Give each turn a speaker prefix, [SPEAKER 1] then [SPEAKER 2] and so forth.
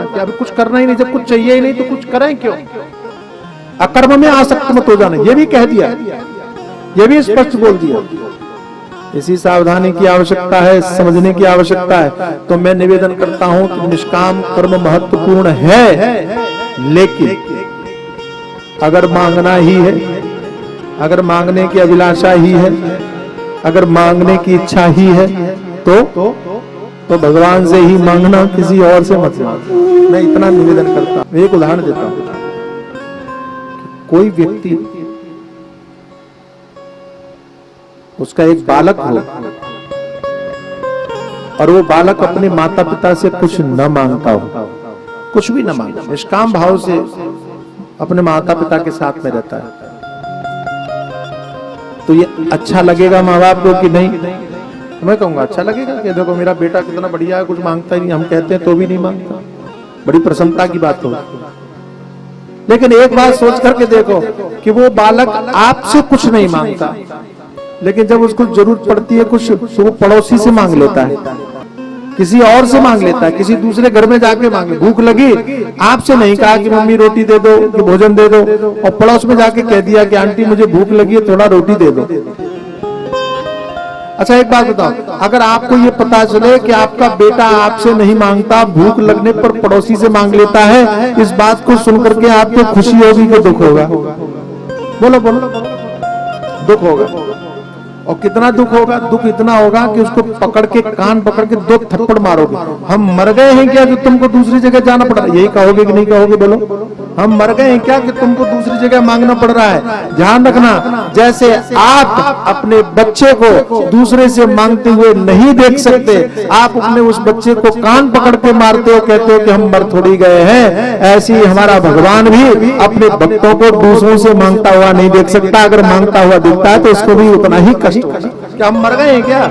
[SPEAKER 1] कि अभी कुछ करना ही नहीं, जब कुछ चाहिए ही नहीं तो कुछ करें क्यों। अकर्म में आसक्त मत हो जाना, ये भी कह दिया, ये भी स्पष्ट बोल दिया। इसी सावधानी की आवश्यकता है, समझने की आवश्यकता है। तो मैं निवेदन करता हूं कि निष्काम कर्म महत्वपूर्ण है, लेकिन अगर मांगना ही है, अगर मांगने की अभिलाषा ही है, अगर मांगने की इच्छा ही है तो भगवान से ही मांगना, किसी और से मत मांगना। मैं इतना निवेदन करता हूं। एक उदाहरण देता हूं। कोई व्यक्ति, उसका एक बालक हो और वो बालक अपने माता पिता से कुछ न मांगता हो, कुछ भी न मांगे, निष्काम भाव से अपने माता पिता के साथ में रहता है, तो ये अच्छा लगेगा माँ बाप को कि नहीं? मैं कहूंगा अच्छा लगेगा कि देखो मेरा बेटा कितना बढ़िया है, कुछ मांगता ही नहीं, हम कहते हैं तो भी नहीं मांगता, बड़ी प्रसन्नता की बात हो। लेकिन एक बात सोच करके देखो कि वो बालक आपसे कुछ नहीं मांगता, लेकिन जब उसको जरूरत पड़ती है कुछ तो वो पड़ोसी से मांग लेता है, किसी और से मांग लेता है, किसी दूसरे घर में जाके मांग ले। भूख लगी, आपसे नहीं कहा कि मम्मी रोटी दे दो, कि भोजन दे दो, और पड़ोस में जाके कह दिया कि आंटी मुझे भूख लगी है, थोड़ा रोटी दे दो। अच्छा एक बात बताओ, अगर आपको ये पता चले कि आपका बेटा आपसे नहीं मांगता, भूख लगने पर पड़ोसी से मांग लेता है, इस बात को सुनकर के आपको खुशी होगी कि दुख होगा? बोलो बोलो, दुख होगा। और कितना दुख होगा? दुख इतना होगा कि उसको पकड़ के, कान पकड़ के 2 थप्पड़ मारोगे। हम मर गए हैं क्या जो तुमको दूसरी जगह जाना पड़ रहा है? यही कहोगे कि नहीं कहोगे? बोलो, हम मर गए हैं क्या कि तुमको दूसरी जगह मांगना पड़ रहा है? ध्यान रखना, जैसे आप अपने बच्चे को दूसरे से मांगते हुए नहीं देख सकते, आप अपने उस बच्चे को कान पकड़ के मारते हो, कहते हो कि हम मर थोड़ी गए हैं, ऐसे ही हमारा भगवान भी अपने भक्तों को दूसरों से मांगता हुआ नहीं देख सकता। अगर मांगता हुआ दिखता है तो उसको भी उतना ही कष्ट, क्या हम मर गए हैं क्या?